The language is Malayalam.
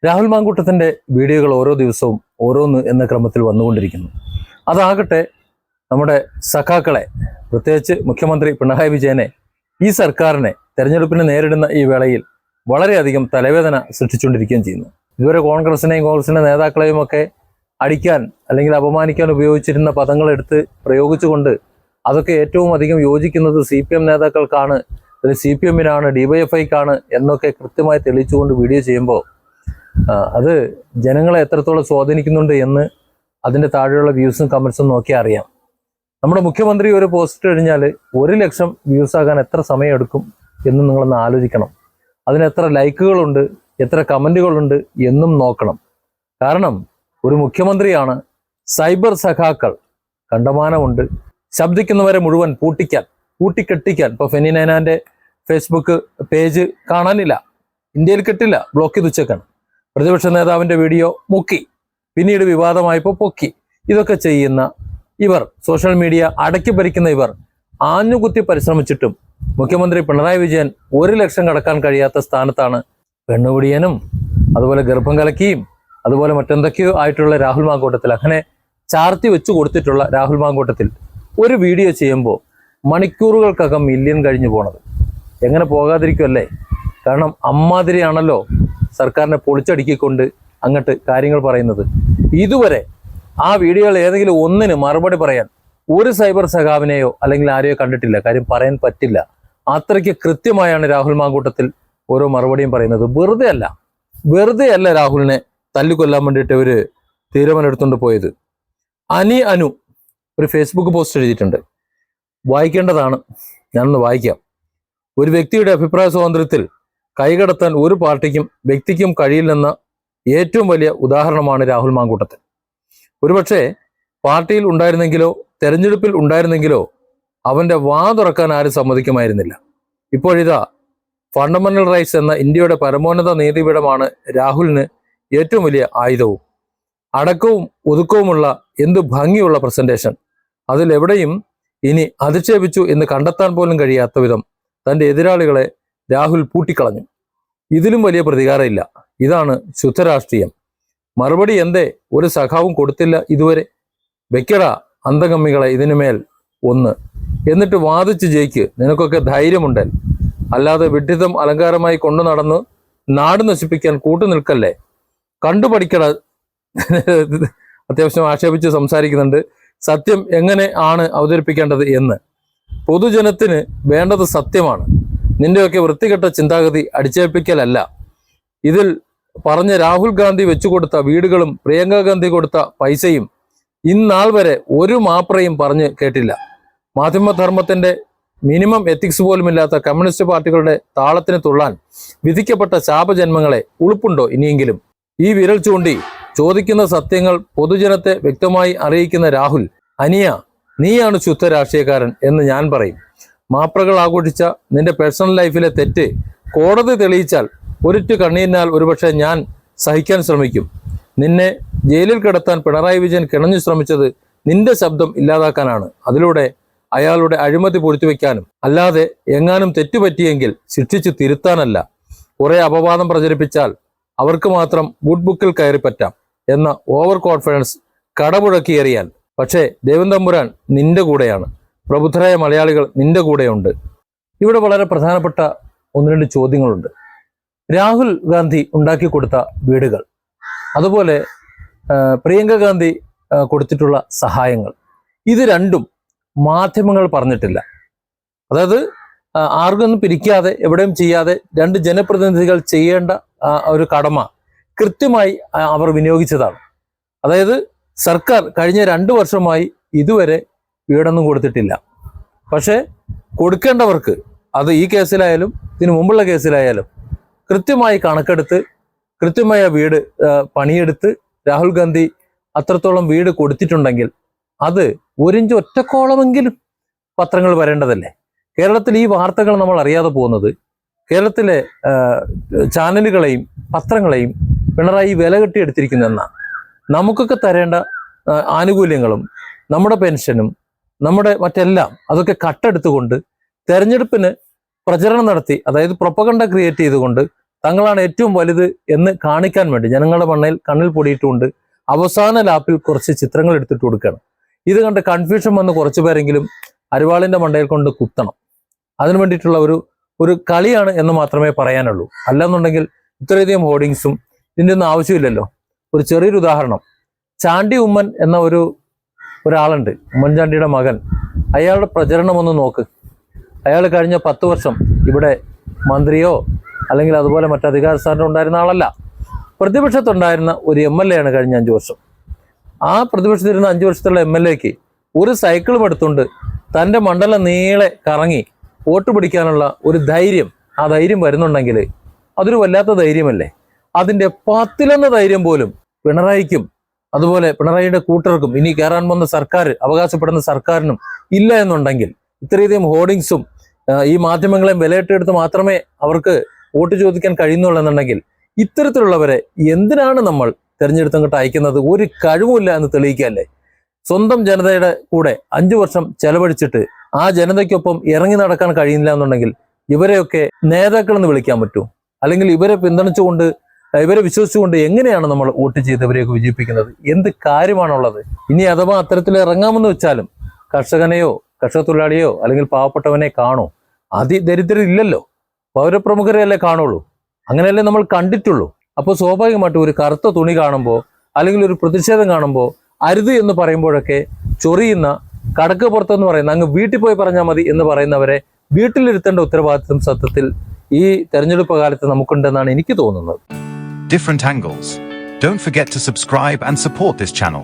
രാഹുൽ മാങ്കൂട്ടത്തിന്റെ വീഡിയോകൾ ഓരോ ദിവസവും ഓരോന്ന് എന്ന ക്രമത്തിൽ വന്നുകൊണ്ടിരിക്കുന്നു. അതാകട്ടെ നമ്മുടെ സഖാക്കളെ, പ്രത്യേകിച്ച് മുഖ്യമന്ത്രി പിണറായി വിജയനെ, ഈ സർക്കാരിനെ തെരഞ്ഞെടുപ്പിനെ നേരിടുന്ന ഈ വേളയിൽ വളരെയധികം തലവേദന സൃഷ്ടിച്ചുകൊണ്ടിരിക്കുകയും ചെയ്യുന്നു. ഇതുവരെ കോൺഗ്രസിന്റെ നേതാക്കളെയും ഒക്കെ അടിക്കാൻ അല്ലെങ്കിൽ അപമാനിക്കാൻ ഉപയോഗിച്ചിരുന്ന പദങ്ങളെടുത്ത് പ്രയോഗിച്ചുകൊണ്ട് അതൊക്കെ ഏറ്റവും അധികം യോജിക്കുന്നത് CPM നേതാക്കൾക്കാണ്, CPMനാണ്, DYFIക്കാണ് എന്നൊക്കെ കൃത്യമായി തെളിയിച്ചുകൊണ്ട് വീഡിയോ ചെയ്യുമ്പോൾ അത് ജനങ്ങളെ എത്രത്തോളം സ്വാധീനിക്കുന്നുണ്ട് എന്ന് അതിൻ്റെ താഴെയുള്ള വ്യൂസും കമൻസും നോക്കിയാൽ അറിയാം. നമ്മുടെ മുഖ്യമന്ത്രി ഒരു പോസ്റ്റ് കഴിഞ്ഞാൽ 1 ലക്ഷം വ്യൂസ് ആകാൻ എത്ര സമയമെടുക്കും എന്ന് നിങ്ങളൊന്ന് ആലോചിക്കണം. അതിന് എത്ര ലൈക്കുകളുണ്ട്, എത്ര കമൻറ്റുകളുണ്ട് എന്നും നോക്കണം. കാരണം ഒരു മുഖ്യമന്ത്രിയാണ്. സൈബർ സഖാക്കൾ കണ്ടമാനമുണ്ട്. ശബ്ദിക്കുന്നവരെ മുഴുവൻ പൂട്ടിക്കെട്ടിക്കാൻ ഇപ്പോൾ ഫെനി നൈനാൻ്റെ ഫേസ്ബുക്ക് പേജ് കാണാനില്ല, ഇന്ത്യയിൽ കിട്ടില്ല, ബ്ലോക്ക് ചെയ്ത് വെച്ചേക്കാണ്. പ്രതിപക്ഷ നേതാവിൻ്റെ വീഡിയോ മുക്കി, പിന്നീട് വിവാദമായപ്പോൾ പൊക്കി. ഇതൊക്കെ ചെയ്യുന്ന ഇവർ, സോഷ്യൽ മീഡിയ അടക്കി ഭരിക്കുന്ന ഇവർ ആഞ്ഞുകുത്തി പരിശ്രമിച്ചിട്ടും മുഖ്യമന്ത്രി പിണറായി വിജയൻ 1 ലക്ഷം കടക്കാൻ കഴിയാത്ത സ്ഥാനത്താണ് പെണ്ണുപിടിയനും അതുപോലെ ഗർഭം കലക്കിയും അതുപോലെ മറ്റെന്തൊക്കെയോ ആയിട്ടുള്ള രാഹുൽ മാങ്കൂട്ടത്തിൽ, അങ്ങനെ ചാർത്തി വെച്ചു കൊടുത്തിട്ടുള്ള രാഹുൽ മാങ്കൂട്ടത്തിൽ ഒരു വീഡിയോ ചെയ്യുമ്പോൾ മണിക്കൂറുകൾക്കകം മില്യൺ കഴിഞ്ഞു പോണത്. എങ്ങനെ പോകാതിരിക്കുമല്ലേ? കാരണം അമ്മാതിരിയാണല്ലോ സർക്കാരിനെ പൊളിച്ചടുക്കിക്കൊണ്ട് അങ്ങോട്ട് കാര്യങ്ങൾ പറയുന്നത്. ഇതുവരെ ആ വീഡിയോകൾ ഏതെങ്കിലും ഒന്നിന് മറുപടി പറയാൻ ഒരു സൈബർ സഖാവിനെയോ അല്ലെങ്കിൽ ആരെയോ കണ്ടിട്ടില്ല. കാര്യം പറയാൻ പറ്റില്ല. അത്രയ്ക്ക് കൃത്യമായാണ് രാഹുൽ മാങ്കൂട്ടത്തിൽ ഓരോ മറുപടിയും പറയുന്നത്. വെറുതെ അല്ല രാഹുലിനെ തല്ലിക്കൊല്ലാൻ വേണ്ടിയിട്ട് ഒരു തീരുമാനമെടുത്തുകൊണ്ട് പോയത്. അനു ഒരു ഫേസ്ബുക്ക് പോസ്റ്റ് എഴുതിയിട്ടുണ്ട്, വായിക്കേണ്ടതാണ്, ഞാനൊന്ന് വായിക്കാം. ഒരു വ്യക്തിയുടെ അഭിപ്രായ സ്വാതന്ത്ര്യത്തിൽ കൈകടത്താൻ ഒരു പാർട്ടിക്കും വ്യക്തിക്കും കഴിയില്ലെന്ന ഏറ്റവും വലിയ ഉദാഹരണമാണ് രാഹുൽ മാങ്കൂട്ടത്തിൽ. ഒരുപക്ഷെ പാർട്ടിയിൽ ഉണ്ടായിരുന്നെങ്കിലോ തെരഞ്ഞെടുപ്പിൽ ഉണ്ടായിരുന്നെങ്കിലോ അവന്റെ വാ തുറക്കാൻ ആരും സമ്മതിക്കുമായിരുന്നില്ല. ഇപ്പോഴിതാ ഫണ്ടമെന്റൽ റൈറ്റ്സ് എന്ന ഇന്ത്യയുടെ പരമോന്നത നീതിപീഠമാണ് രാഹുലിന് ഏറ്റവും വലിയ ആയുധവും. അടക്കവും ഒതുക്കവുമുള്ള എന്തു ഭംഗിയുള്ള പ്രസന്റേഷൻ. അതിലെവിടെയും ഇനി അധിക്ഷേപിച്ചു എന്ന് കണ്ടെത്താൻ പോലും കഴിയാത്ത വിധം തൻ്റെ എതിരാളികളെ രാഹുൽ പൂട്ടിക്കളഞ്ഞു. ഇതിലും വലിയ പ്രതികാരമില്ല. ഇതാണ് ശുദ്ധരാഷ്ട്രീയം. മറുപടി എന്തേ ഒരു സഖാവും കൊടുത്തില്ല ഇതുവരെ? വെക്കടാ അന്തകമ്മികളെ ഇതിനുമേൽ ഒന്ന്, എന്നിട്ട് വാദിച്ച് ജയിക്ക്. നിനക്കൊക്കെ ധൈര്യമുണ്ടൽ. അല്ലാതെ വിഡ്ഢിതം അലങ്കാരമായി കൊണ്ടു നടന്ന് നാട് നശിപ്പിക്കാൻ കൂട്ടുനിൽക്കല്ലേ. കണ്ടുപഠിക്കട. അത്യാവശ്യം ആക്ഷേപിച്ച് സംസാരിക്കുന്നുണ്ട്. സത്യം എങ്ങനെ ആണ് അവതരിപ്പിക്കേണ്ടത് എന്ന്. പൊതുജനത്തിന് വേണ്ടത് സത്യമാണ്. നിന്റെയൊക്കെ വൃത്തികെട്ട ചിന്താഗതി അടിച്ചേൽപ്പിക്കലല്ല. ഇതിൽ പറഞ്ഞ രാഹുൽ ഗാന്ധി വെച്ചുകൊടുത്ത വീടുകളും പ്രിയങ്ക ഗാന്ധി കൊടുത്ത പൈസയും ഇന്നാൾ വരെ ഒരു മാപ്രയും പറഞ്ഞ് കേട്ടില്ല. മാധ്യമധർമ്മത്തിന്റെ മിനിമം എത്തിക്സ് പോലുമില്ലാത്ത കമ്മ്യൂണിസ്റ്റ് പാർട്ടികളുടെ താളത്തിന് തുള്ളാൻ വിധിക്കപ്പെട്ട ശാപജന്മങ്ങളെ ഉളുപ്പുണ്ടോ ഇനിയെങ്കിലും? ഈ വിരൽ ചൂണ്ടി ചോദിക്കുന്ന സത്യങ്ങൾ പൊതുജനത്തെ വ്യക്തമായി അറിയിക്കുന്ന രാഹുൽ, അനിയ നീയാണ് ശുദ്ധ രാഷ്ട്രീയക്കാരൻ എന്ന് ഞാൻ പറയും. മാപ്രകൾ ആഘോഷിച്ച നിന്റെ പേഴ്സണൽ ലൈഫിലെ തെറ്റ് കോടതി തെളിയിച്ചാൽ ഒരിറ്റു കണ്ണീരിനാൽ ഒരുപക്ഷെ ഞാൻ സഹിക്കാൻ ശ്രമിക്കും. നിന്നെ ജയിലിൽ കിടത്താൻ പിണറായി വിജയൻ കിണഞ്ഞു ശ്രമിച്ചത് നിന്റെ ശബ്ദം ഇല്ലാതാക്കാനാണ്. അതിലൂടെ അയാളുടെ അഴിമതി പൂഴ്ത്തിവെക്കാനും. അല്ലാതെ എങ്ങാനും തെറ്റുപറ്റിയെങ്കിൽ ശിക്ഷിച്ച് തിരുത്താനല്ല. കുറെ അപവാദം പ്രചരിപ്പിച്ചാൽ അവർക്ക് മാത്രം ഗുഡ് ബുക്കിൽ കയറി പറ്റാം എന്ന ഓവർ കോൺഫിഡൻസ് കടപുഴക്കിയേറിയാൽ. പക്ഷേ ദൈവം തമ്പുരാൻ നിന്റെ കൂടെയാണ്. പ്രബുദ്ധരായ മലയാളികൾ നിന്റെ കൂടെയുണ്ട്. ഇവിടെ വളരെ പ്രധാനപ്പെട്ട 1-2 ചോദ്യങ്ങളുണ്ട്. രാഹുൽ ഗാന്ധി ഉണ്ടാക്കി കൊടുത്ത വീടുകൾ, അതുപോലെ പ്രിയങ്ക ഗാന്ധി കൊടുത്തിട്ടുള്ള സഹായങ്ങൾ, ഇത് രണ്ടും മാധ്യമങ്ങൾ പറഞ്ഞിട്ടില്ല. അതായത് ആർക്കൊന്നും പിരിക്കാതെ എവിടെയും ചെയ്യാതെ 2 ജനപ്രതിനിധികൾ ചെയ്യേണ്ട ഒരു കടമ കൃത്യമായി അവർ വിനിയോഗിച്ചതാണ്. അതായത് സർക്കാർ കഴിഞ്ഞ 2 വർഷമായി ഇതുവരെ വീടൊന്നും കൊടുത്തിട്ടില്ല. പക്ഷേ കൊടുക്കേണ്ടവർക്ക്, അത് ഈ കേസിലായാലും ഇതിനു മുമ്പുള്ള കേസിലായാലും, കൃത്യമായി കണക്കെടുത്ത് കൃത്യമായ വീട് പണിയെടുത്ത് രാഹുൽ ഗാന്ധി അത്രത്തോളം വീട് കൊടുത്തിട്ടുണ്ടെങ്കിൽ അത് 1 ഇഞ്ച് ഒറ്റക്കോളമെങ്കിലും പത്രങ്ങൾ വരേണ്ടതല്ലേ? കേരളത്തിൽ ഈ വാർത്തകൾ നമ്മൾ അറിയാതെ പോകുന്നത് കേരളത്തിലെ ചാനലുകളെയും പത്രങ്ങളെയും പിണറായി വില കെട്ടിയെടുത്തിരിക്കുന്നെന്നാണ്. നമുക്കൊക്കെ തരേണ്ട ആനുകൂല്യങ്ങളും നമ്മുടെ പെൻഷനും നമ്മുടെ മറ്റെല്ലാം അതൊക്കെ കട്ടെടുത്തുകൊണ്ട് തെരഞ്ഞെടുപ്പിന് പ്രചരണം നടത്തി, അതായത് പ്രൊപ്പഗണ്ട ക്രിയേറ്റ് ചെയ്തുകൊണ്ട് തങ്ങളാണ് ഏറ്റവും വലുത് എന്ന് കാണിക്കാൻ വേണ്ടി ജനങ്ങളുടെ കണ്ണിൽ പൊടിയിട്ടുകൊണ്ട് അവസാന ലാപ്പിൽ കുറച്ച് ചിത്രങ്ങൾ എടുത്തിട്ട് കൊടുക്കുകയാണ്. ഇത് കണ്ട് കൺഫ്യൂഷൻ വന്ന് കുറച്ചു പേരെങ്കിലും അരിവാളിന്റെ മണ്ടയിൽ കൊണ്ട് കുത്തണം. അതിനു വേണ്ടിയിട്ടുള്ള ഒരു കളിയാണ് എന്ന് മാത്രമേ പറയാനുള്ളൂ. അല്ലെന്നുണ്ടെങ്കിൽ ഇത്രയധികം ഹോർഡിങ്സും ഇതിൻ്റെ ഒന്നും ആവശ്യമില്ലല്ലോ. ഒരു ചെറിയൊരു ഉദാഹരണം, ചാണ്ടി ഉമ്മൻ എന്ന ഒരാളുണ്ട്, ഉമ്മൻചാണ്ടിയുടെ മകൻ. അയാളുടെ പ്രചരണം ഒന്ന് നോക്ക്. അയാൾ കഴിഞ്ഞ 10 വർഷം ഇവിടെ മന്ത്രിയോ അല്ലെങ്കിൽ അതുപോലെ മറ്റ് അധികാര സ്ഥാനം ഉണ്ടായിരുന്ന ആളല്ല. പ്രതിപക്ഷത്തുണ്ടായിരുന്ന ഒരു MLA ആണ് കഴിഞ്ഞ 5 വർഷം. ആ പ്രതിപക്ഷത്തിരുന്ന 5 വർഷത്തുള്ള MLAക്ക് ഒരു സൈക്കിളും എടുത്തുകൊണ്ട് തൻ്റെ മണ്ഡലം നീളെ കറങ്ങി വോട്ട് പിടിക്കാനുള്ള ഒരു ധൈര്യം, ആ ധൈര്യം വരുന്നുണ്ടെങ്കിൽ അതൊരു വല്ലാത്ത ധൈര്യമല്ലേ. അതിൻ്റെ 10 ധൈര്യം പോലും പിണറായിക്കും അതുപോലെ പിണറായിയുടെ കൂട്ടർക്കും ഇനി കയറാൻ വന്ന സർക്കാർ അവകാശപ്പെടുന്ന സർക്കാരിനും ഇല്ല എന്നുണ്ടെങ്കിൽ, ഇത്രയധികം ഹോർഡിങ്സും ഈ മാധ്യമങ്ങളെ വിലയിട്ടെടുത്ത് മാത്രമേ അവർക്ക് വോട്ട് ചോദിക്കാൻ കഴിയുന്നുള്ളൂ എന്നുണ്ടെങ്കിൽ, ഇത്തരത്തിലുള്ളവരെ എന്തിനാണ് നമ്മൾ തെരഞ്ഞെടുത്തങ്ങോട്ട് അയക്കുന്നത്? ഒരു കഴിവുമില്ല എന്ന് തെളിയിക്കല്ലേ. സ്വന്തം ജനതയുടെ കൂടെ 5 വർഷം ചെലവഴിച്ചിട്ട് ആ ജനതയ്ക്കൊപ്പം ഇറങ്ങി നടക്കാൻ കഴിയുന്നില്ല എന്നുണ്ടെങ്കിൽ ഇവരെയൊക്കെ നേതാക്കളെന്ന് വിളിക്കാൻ പറ്റൂ? അല്ലെങ്കിൽ ഇവരെ പിന്തുണച്ചുകൊണ്ട് ഇവരെ വിശ്വസിച്ചുകൊണ്ട് എങ്ങനെയാണ് നമ്മൾ വോട്ട് ചെയ്തവരെയൊക്കെ വിജയിപ്പിക്കുന്നത്? എന്ത് കാര്യമാണുള്ളത്? ഇനി അഥവാ അത്തരത്തിൽ ഇറങ്ങാമെന്ന് വെച്ചാലും കർഷകനെയോ കർഷകത്തൊഴിലാളിയോ അല്ലെങ്കിൽ പാവപ്പെട്ടവനെ കാണോ? അതിദരിദ്രരില്ലല്ലോ, പൗരപ്രമുഖരെയല്ലേ കാണുള്ളൂ. അങ്ങനെയല്ലേ നമ്മൾ കണ്ടിട്ടുള്ളൂ. അപ്പോൾ സ്വാഭാവികമായിട്ടും ഒരു കറുത്ത തുണി കാണുമ്പോൾ അല്ലെങ്കിൽ ഒരു പ്രതിഷേധം കാണുമ്പോൾ അരുത് എന്ന് പറയുമ്പോഴൊക്കെ ചൊറിയുന്ന, കടക്ക് പുറത്തെന്ന് പറയുന്ന, അങ്ങ് വീട്ടിൽ പോയി പറഞ്ഞാൽ മതി എന്ന് പറയുന്നവരെ വീട്ടിലിരുത്തേണ്ട ഉത്തരവാദിത്വം സത്യത്തിൽ ഈ തെരഞ്ഞെടുപ്പ് കാലത്ത് നമുക്കുണ്ടെന്നാണ് എനിക്ക് തോന്നുന്നത്. Different angles. Don't forget to subscribe and support this channel.